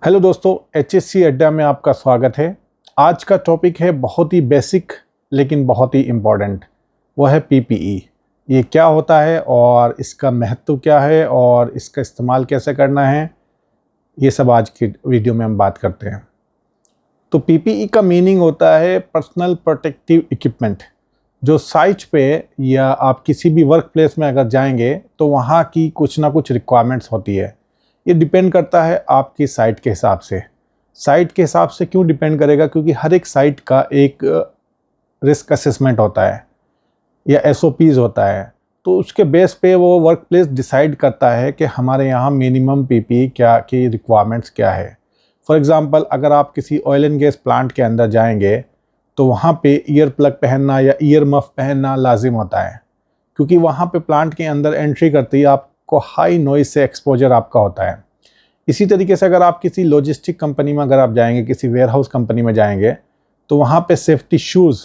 Hello दोस्तों, HSC अड्डा में आपका स्वागत है। आज का टॉपिक है बहुत ही बेसिक लेकिन बहुत ही इम्पॉर्टेंट। वो है PPE। ये क्या होता है और इसका महत्व क्या है और इसका इस्तेमाल कैसे करना है, ये सब आज की वीडियो में हम बात करते हैं। तो PPE का मीनिंग होता है पर्सनल प्रोटेक्टिव इक्विपमेंट। जो साइट पे या आप किसी भी वर्क प्लेस में अगर जाएंगे तो वहाँ की कुछ ना कुछ रिक्वायरमेंट्स होती है। ये डिपेंड करता है आपकी साइट के हिसाब से। साइट के हिसाब से क्यों डिपेंड करेगा? क्योंकि हर एक साइट का एक रिस्क असेसमेंट होता है या SOPs होता है। तो उसके बेस पे वो वर्क प्लेस डिसाइड करता है कि हमारे यहाँ मिनिमम PPE क्या की रिक्वायरमेंट्स क्या है। फॉर एग्ज़ाम्पल, अगर आप किसी ऑयल एंड गैस प्लांट के अंदर जाएंगे तो वहाँ पे ईयर प्लग पहनना या ईयर मफ पहनना लाजिम होता है, क्योंकि वहाँ पे प्लांट के अंदर एंट्री करते ही आपको हाई नॉइज से एक्सपोजर आपका होता है। इसी तरीके से अगर आप किसी लॉजिस्टिक कंपनी में अगर आप जाएंगे, किसी वेयरहाउस कंपनी में जाएंगे, तो वहाँ पे सेफ्टी शूज़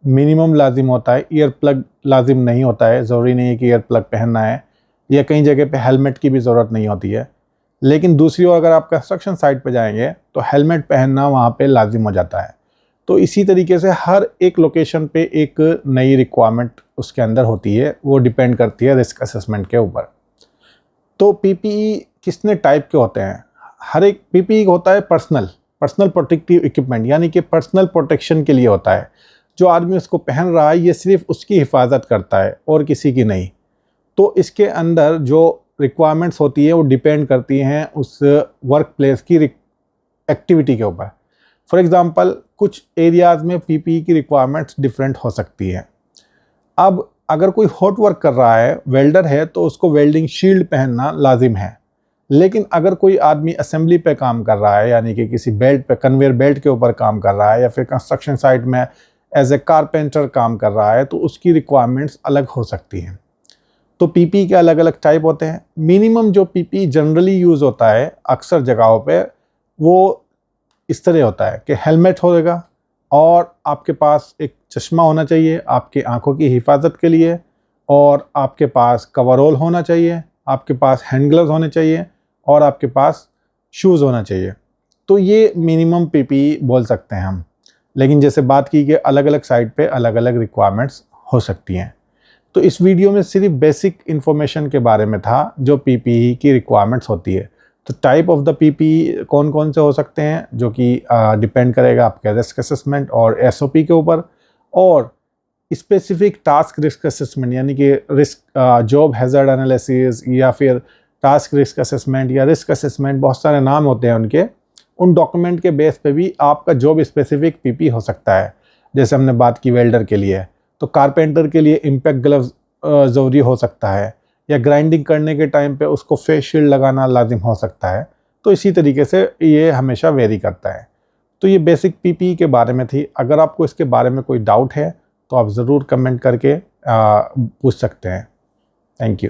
मिनिमम लाजिम होता है। ईयर प्लग लाजिम नहीं होता है, ज़रूरी नहीं है कि ईयर प्लग पहनना है, या कई जगह पे हेलमेट की भी ज़रूरत नहीं होती है। लेकिन दूसरी ओर अगर आप कंस्ट्रक्शन साइट पे जाएंगे तो हेलमेट पहनना वहाँ पे लाजिम हो जाता है। तो इसी तरीके से हर एक लोकेशन पे एक नई रिक्वायरमेंट उसके अंदर होती है, वो डिपेंड करती है रिस्क असेसमेंट के ऊपर। तो PPE कितने टाइप के होते हैं? हर एक PPE होता है पर्सनल प्रोटेक्टिव इक्विपमेंट, यानी कि पर्सनल प्रोटेक्शन के लिए होता है। जो आदमी उसको पहन रहा है ये सिर्फ उसकी हिफाजत करता है और किसी की नहीं। तो इसके अंदर जो रिक्वायरमेंट्स होती है वो डिपेंड करती हैं उस वर्क प्लेस की एक्टिविटी के ऊपर। फॉर एग्ज़ाम्पल, कुछ एरियाज़ में PPE की रिक्वायरमेंट्स डिफरेंट हो सकती है। अब अगर कोई हॉट वर्क कर रहा है, वेल्डर है, तो उसको वेल्डिंग शील्ड पहनना लाजिम है। लेकिन अगर कोई आदमी असेंबली पे काम कर रहा है, यानी कि किसी बेल्ट पे, कन्वेयर बेल्ट के ऊपर काम कर रहा है, या फिर कंस्ट्रक्शन साइट में एज ए कारपेंटर काम कर रहा है, तो उसकी रिक्वायरमेंट्स अलग हो सकती हैं। तो PPE के अलग अलग टाइप होते हैं। मिनिमम जो PPE जनरली यूज़ होता है अक्सर जगहों पे, वो इस तरह होता है कि हेलमेट होगा और आपके पास एक चश्मा होना चाहिए आपकी आंखों की हिफाजत के लिए, और आपके पास कवरऑल होना चाहिए, आपके पास हैंड ग्लव्स होने चाहिए, और आपके पास शूज़ होना चाहिए। तो ये मिनिमम PPE बोल सकते हैं हम। लेकिन जैसे बात की कि अलग अलग साइट पे अलग अलग रिक्वायरमेंट्स हो सकती हैं। तो इस वीडियो में सिर्फ बेसिक इन्फॉर्मेशन के बारे में था जो PPE की रिक्वायरमेंट्स होती है। तो टाइप ऑफ द PPE कौन कौन से हो सकते हैं, जो कि डिपेंड करेगा आपके रिस्क असेसमेंट और SOP के ऊपर। और स्पेसिफिक टास्क रिस्क असेसमेंट, यानी कि रिस्क जॉब हैज़र्ड एनालिसिस, या फिर टास्क रिस्क असेसमेंट या रिस्क असेसमेंट, बहुत सारे नाम होते हैं उनके। उन डॉक्यूमेंट के बेस पे भी आपका जॉब स्पेसिफिक PPE हो सकता है। जैसे हमने बात की वेल्डर के लिए, तो कारपेंटर के लिए इम्पैक्ट ग्लव्स ज़रूरी हो सकता है, या ग्राइंडिंग करने के टाइम पे उसको फेस शील्ड लगाना लाजिम हो सकता है। तो इसी तरीके से ये हमेशा वेरी करता है। तो ये बेसिक PPE के बारे में थी। अगर आपको इसके बारे में कोई डाउट है तो आप ज़रूर कमेंट करके पूछ सकते हैं। Thank you.